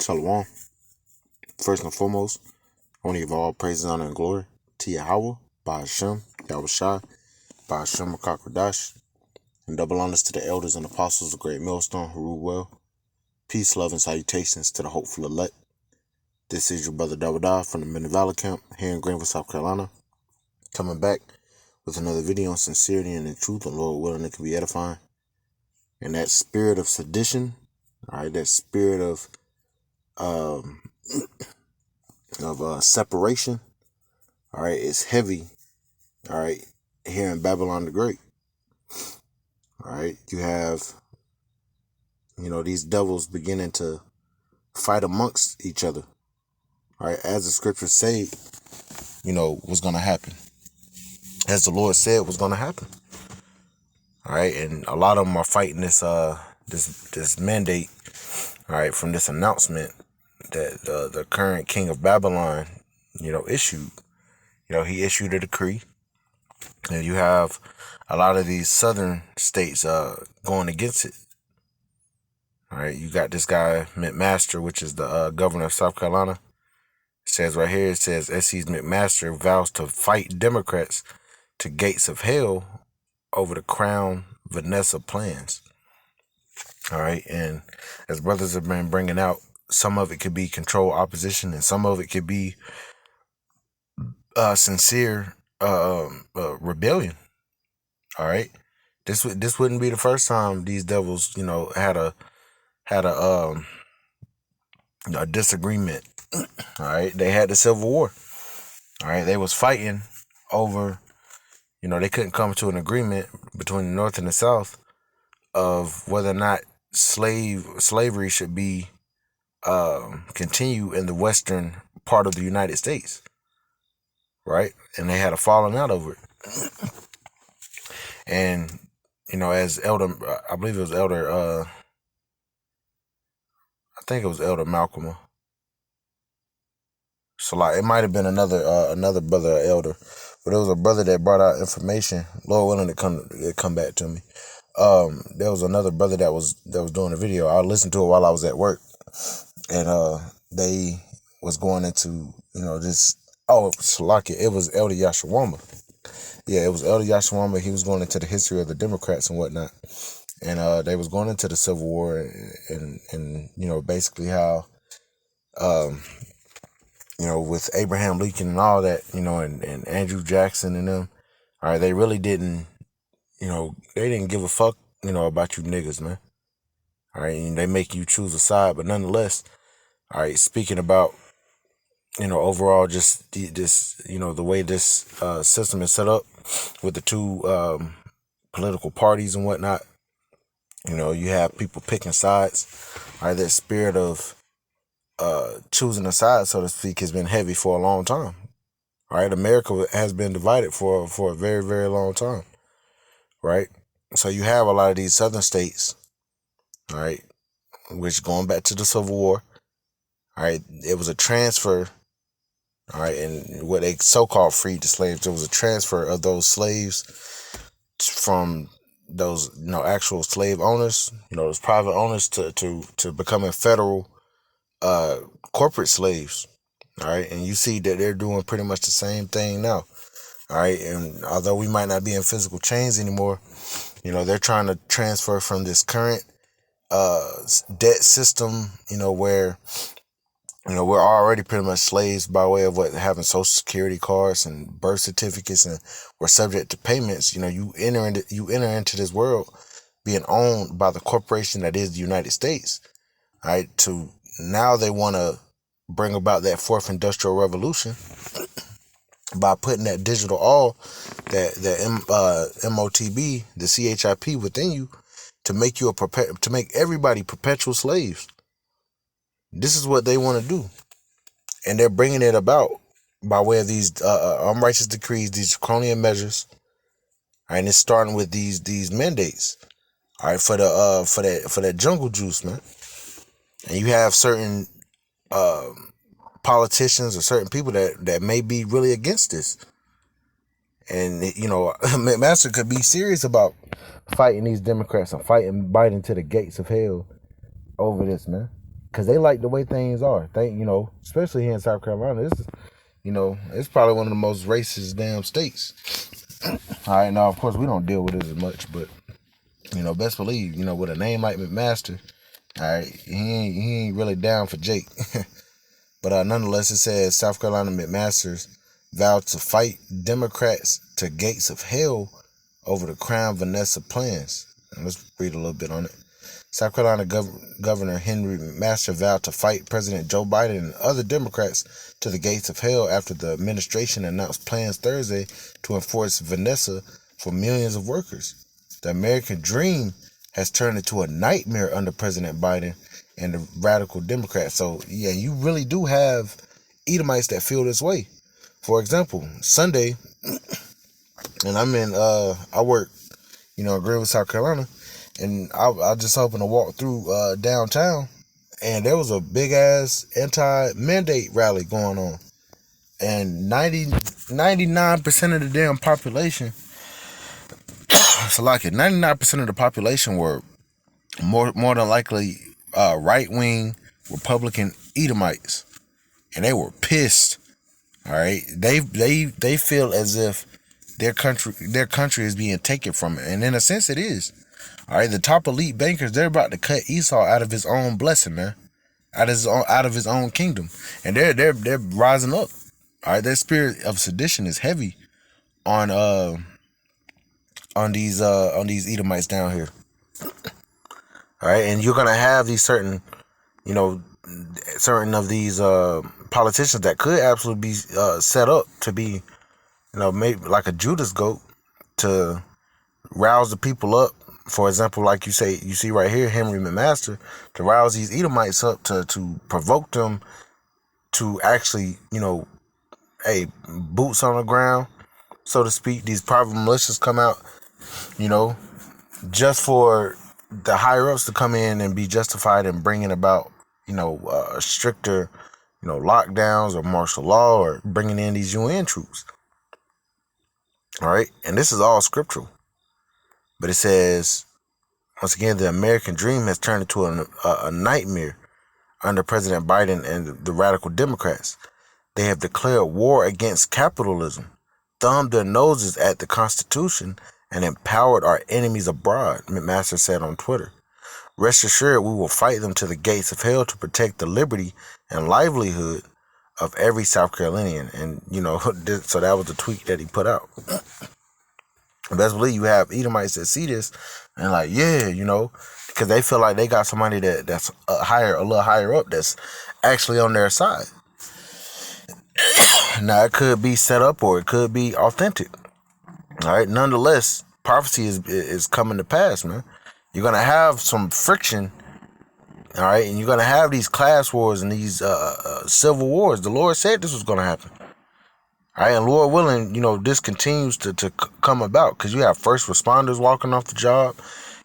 Shalom. First and foremost, I want to give all praises, honor, and glory to Yahweh, by Hashem, Yahushai, by Hashem Rakakwadash, and double honors to the elders and apostles of Great Millstone who rule well. Peace, love, and salutations to the hopeful elect. This is your brother Dawadah from the Midland Valley Camp here in Greenville, South Carolina, coming back with another video on sincerity and in truth, and Lord willing it can be edifying. And that spirit of sedition, all right, that spirit of separation, all right, is heavy, all right, here in Babylon the Great. All right, you have, these devils beginning to fight amongst each other, all right, as the scriptures say, was going to happen, as the Lord said was going to happen. All right, and a lot of them are fighting this mandate, all right, from this announcement that the current king of Babylon, issued. He issued a decree, and you have a lot of these southern states going against it. All right, you got this guy McMaster, which is the governor of South Carolina. It says right here, it says S.C. McMaster vows to fight Democrats to gates of hell over the Crown Vanessa plans. All right, and as brothers have been bringing out, some of it could be controlled opposition, and some of it could be sincere rebellion. All right, this wouldn't be the first time these devils, had a disagreement. All right, they had the Civil War. All right, they was fighting over. They couldn't come to an agreement between the North and the South of whether or not slavery should be continue in the western part of the United States, right? And they had a falling out over it. And as Elder, I believe it was Elder, I think it was Elder Malcolm. So like it might have been another brother, elder, but it was a brother that brought out information. Lord willing, it come back to me. There was another brother that was doing a video. I listened to it while I was at work, and they was going into this. Oh, Salaki, it was Elder Yashawamba. Yeah, it was Elder Yashawamba. He was going into the history of the Democrats and whatnot, and they was going into the Civil War and basically how with Abraham Lincoln and all that, and Andrew Jackson and them, all right, they really didn't. They didn't give a fuck, about you niggas, man. All right, and they make you choose a side, but nonetheless, all right, speaking about, overall, just this, the way this system is set up with the two political parties and whatnot, you have people picking sides. All right, that spirit of choosing a side, so to speak, has been heavy for a long time. All right, America has been divided for a very, very long time. Right, so you have a lot of these southern states, all right, which going back to the Civil War, all right, it was a transfer, all right, and what they so-called freed the slaves. There was a transfer of those slaves from those actual slave owners, those private owners to becoming federal corporate slaves. All right, and you see that they're doing pretty much the same thing now. All right, and although we might not be in physical chains anymore, they're trying to transfer from this current debt system, where we're already pretty much slaves by way of having social security cards and birth certificates, and we're subject to payments. You enter into this world being owned by the corporation that is the United States. All right, to now they want to bring about that fourth industrial revolution by putting that digital all, that MOTB, the CHIP within you, to make you to make everybody perpetual slaves. This is what they want to do, and they're bringing it about by way of these unrighteous decrees, these draconian measures. All right, and it's starting with these mandates. All right, for that jungle juice, man. And you have certain politicians or certain people that may be really against this. And, McMaster could be serious about fighting these Democrats and biting to the gates of hell over this, man. because they like the way things are. Especially here in South Carolina, this is, it's probably one of the most racist damn states. All right, now of course we don't deal with it as much, but best believe, with a name like McMaster, all right, he ain't really down for Jake. But nonetheless, it says South Carolina McMasters vowed to fight Democrats to gates of hell over the Crown Vanessa plans. And let's read a little bit on it. South Carolina Governor Henry McMaster vowed to fight President Joe Biden and other Democrats to the gates of hell after the administration announced plans Thursday to enforce Vanessa for millions of workers. The American dream has turned into a nightmare under President Biden and the radical Democrats. So, yeah, you really do have Edomites that feel this way. For example, Sunday, and I work, in Greenville, South Carolina, and I just happened to walk through downtown, and there was a big-ass anti-mandate rally going on. And 99% of the damn population, so like it, 99% of the population were more than likely right-wing Republican Edomites, and they were pissed. All right, they feel as if their country is being taken from it, and in a sense, it is. All right, the top elite bankers, they're about to cut Esau out of his own blessing, man, out of his own kingdom, and they're rising up. All right, their spirit of sedition is heavy on these Edomites down here. All right, and you're gonna have these certain of these politicians that could absolutely be set up to be, maybe like a Judas goat to rouse the people up. For example, like you see right here, Henry McMaster, to rouse these Edomites up to provoke them to actually, boots on the ground, so to speak. These private militias come out, just for the higher ups to come in and be justified in bringing about, stricter, lockdowns or martial law, or bringing in these UN troops. All right. And this is all scriptural. But it says, once again, the American dream has turned into a nightmare under President Biden and the radical Democrats. They have declared war against capitalism, thumbed their noses at the Constitution, and empowered our enemies abroad, McMaster said on Twitter. Rest assured, we will fight them to the gates of hell to protect the liberty and livelihood of every South Carolinian. And, so that was the tweet that he put out. Best believe you have Edomites that see this and like, yeah, because they feel like they got somebody that's a little higher up that's actually on their side. Now, it could be set up or it could be authentic. All right. Nonetheless, prophecy is coming to pass, man. You're going to have some friction. All right. And you're going to have these class wars and these civil wars. The Lord said this was going to happen. All right. And Lord willing, this continues to come about, because you have first responders walking off the job.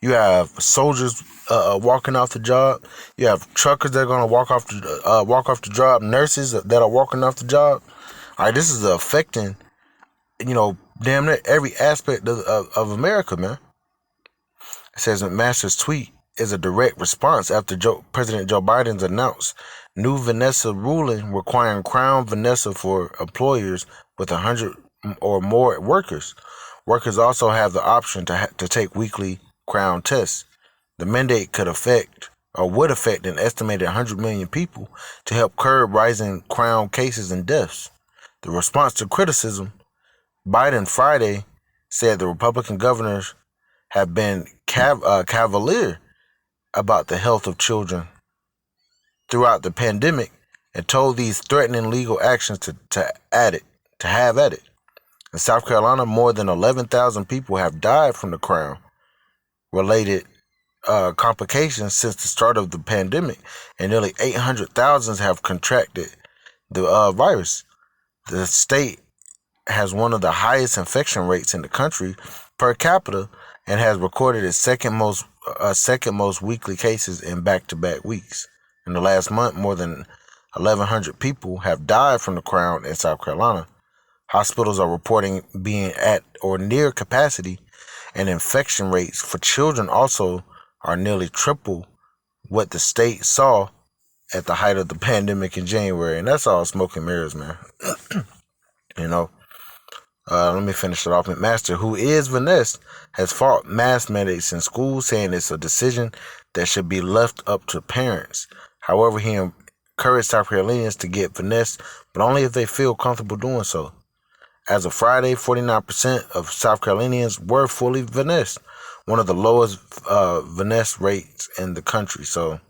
You have soldiers walking off the job. You have truckers that are going to walk off the job. Nurses that are walking off the job. All right. This is affecting, damn near every aspect of America, man. It says McMaster's tweet is a direct response after President Joe Biden's announced new Vanessa ruling requiring Crown Vanessa for employers with 100 or more workers. Workers also have the option to take weekly Crown tests. The mandate would affect an estimated 100 million people to help curb rising Crown cases and deaths. The response to criticism, Biden Friday said the Republican governors have been cavalier about the health of children throughout the pandemic, and told these threatening legal actions to have at it. In South Carolina, more than 11,000 people have died from the Crown-related complications since the start of the pandemic, and nearly 800,000 have contracted the virus. The state has one of the highest infection rates in the country per capita, and has recorded its second most weekly cases in back-to-back weeks. In the last month, more than 1,100 people have died from the Crown in South Carolina. Hospitals are reporting being at or near capacity, and infection rates for children also are nearly triple what the state saw at the height of the pandemic in January, and that's all smoke and mirrors, man. You know, let me finish it off. McMaster, who is Vanessa, has fought mask mandates in schools, saying it's a decision that should be left up to parents. However, he encouraged South Carolinians to get Vanessa, but only if they feel comfortable doing so. As of Friday, 49% of South Carolinians were fully Vanessa, one of the lowest Vanessa rates in the country. So,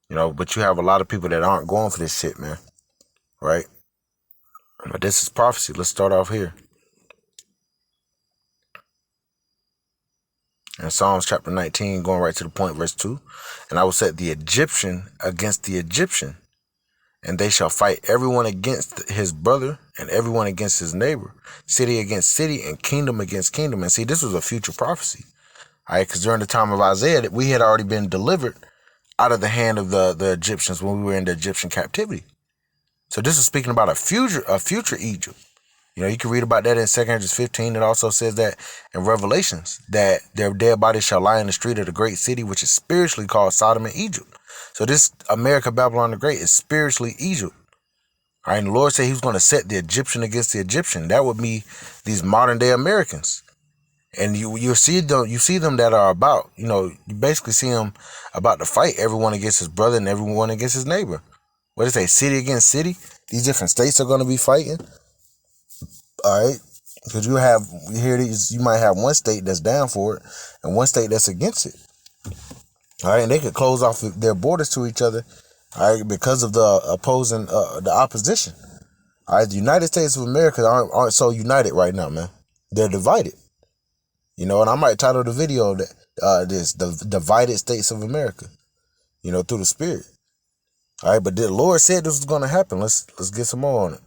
but you have a lot of people that aren't going for this shit, man. Right? But this is prophecy. Let's start off here. In Psalms chapter 19, going right to the point, verse 2. And I will set the Egyptian against the Egyptian, and they shall fight everyone against his brother and everyone against his neighbor, city against city and kingdom against kingdom. And see, this was a future prophecy. All right, because during the time of Isaiah, we had already been delivered out of the hand of the Egyptians when we were in the Egyptian captivity. So this is speaking about a future Egypt. You can read about that in 2 Kings 15. It also says that in Revelations that their dead bodies shall lie in the street of the great city, which is spiritually called Sodom and Egypt. So this America, Babylon the Great, is spiritually Egypt. All right, and the Lord said he was going to set the Egyptian against the Egyptian. That would be these modern day Americans. And you see them that are about, you basically see them about to fight everyone against his brother and everyone against his neighbor. What is it, city against city? These different states are going to be fighting. All right, because you might have one state that's down for it and one state that's against it. All right, and they could close off their borders to each other, all right, because of the opposition. All right, the United States of America aren't so united right now, man. They're divided. And I might title the video that the divided states of America, through the Spirit. All right, but the Lord said this was going to happen. Let's get some more on it.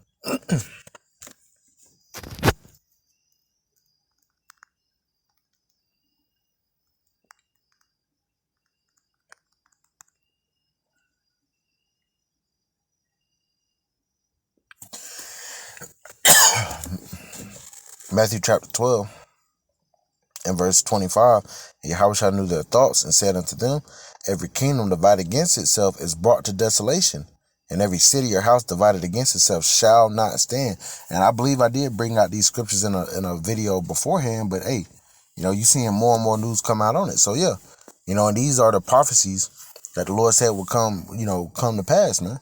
Matthew chapter 12 and verse 25. Yahushua knew their thoughts and said unto them, every kingdom divided against itself is brought to desolation, and every city or house divided against itself shall not stand. And I believe I did bring out these scriptures in a video beforehand, but hey, you seeing more and more news come out on it. So yeah, and these are the prophecies that the Lord said will come to pass, man.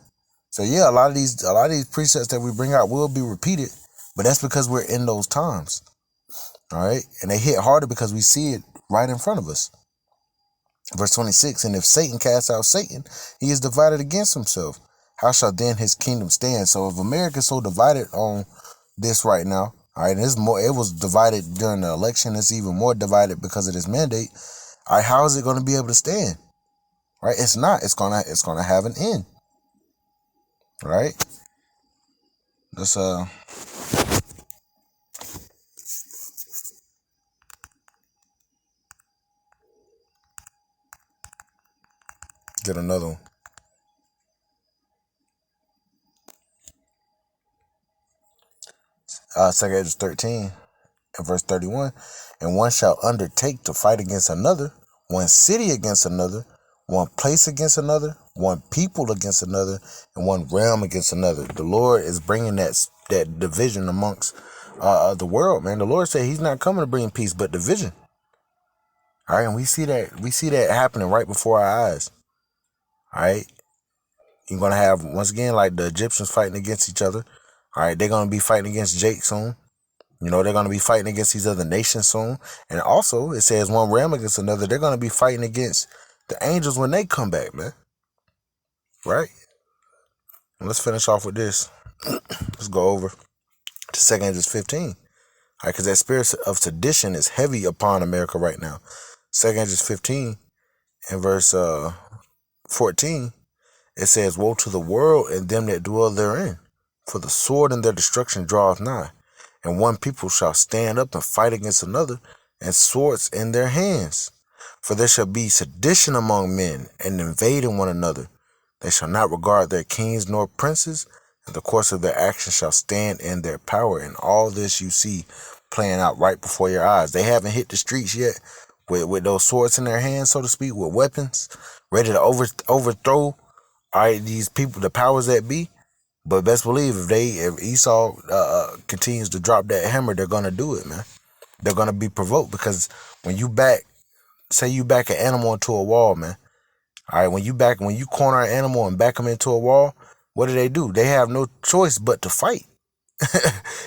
So yeah, a lot of these precepts that we bring out will be repeated, but that's because we're in those times. All right, and they hit harder because we see it right in front of us. Verse 26, and if Satan casts out Satan, he is divided against himself. How shall then his kingdom stand? So if America is so divided on this right now, all right, it was divided during the election. It's even more divided because of this mandate. All right, how is it going to be able to stand? Right, it's not. It's gonna have an end. Right. Let's get another one. 2 Kings 13 and verse 31. And one shall undertake to fight against another, one city against another, one place against another, one people against another, and one realm against another. The Lord is bringing that division amongst the world, man. The Lord said he's not coming to bring peace, but division. All right, and we see that happening right before our eyes. All right, you're gonna have, once again, like the Egyptians fighting against each other. All right, they're gonna be fighting against Jake soon. They're gonna be fighting against these other nations soon. And also, it says one realm against another. They're gonna be fighting against the angels when they come back, man. Right? And let's finish off with this. Let's go over to 2 Kings 15. All right, because that spirit of sedition is heavy upon America right now. 2 Kings 15 and verse 14, it says, woe to the world and them that dwell therein, for the sword and their destruction draweth nigh. And one people shall stand up and fight against another, and swords in their hands. For there shall be sedition among men, and invading one another. They shall not regard their kings nor princes, and the course of their action shall stand in their power. And all this you see playing out right before your eyes. They haven't hit the streets yet with those swords in their hands, so to speak, with weapons, ready to overthrow All right, these people, the powers that be. But best believe if Esau continues to drop that hammer, they're gonna do it, man. They're gonna be provoked because when you say you back an animal into a wall, man. All right, when you corner an animal and back them into a wall, what do? They have no choice but to fight.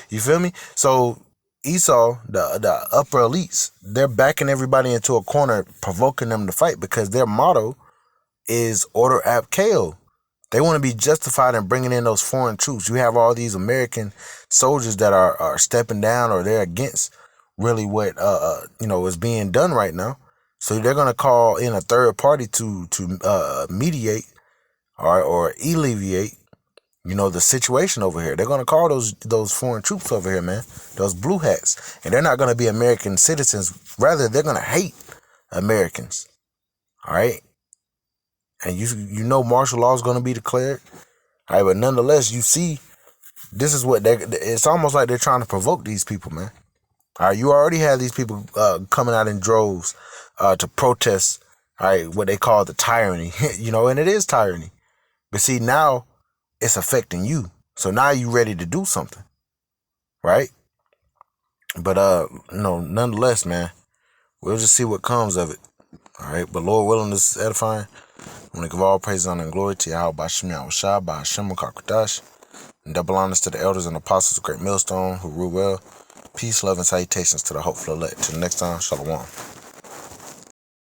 You feel me? So Esau, the upper elites, they're backing everybody into a corner, provoking them to fight because their motto is order ab chaos. They want to be justified in bringing in those foreign troops. You have all these American soldiers that are stepping down, or they're against really what is being done right now. So they're gonna call in a third party to mediate or alleviate the situation over here. They're gonna call those foreign troops over here, man. Those blue hats, and they're not gonna be American citizens. Rather, they're gonna hate Americans. All right. And you know martial law is going to be declared. All right, but nonetheless, you see, this is what it's almost like they're trying to provoke these people, man. All right, you already have these people coming out in droves to protest, all right, what they call the tyranny, and it is tyranny. But see, now it's affecting you. So now you ready to do something, right? But, nonetheless, man, we'll just see what comes of it. All right, but Lord willing, this is edifying. I want to give all praise, honor, and glory to Yahweh Bashim Yahushua, Ba'ashem Kakadash, and double honors to the elders and apostles of Great Millstone who rule well. Peace, love, and salutations to the hopeful elect. Till next time, Shalom.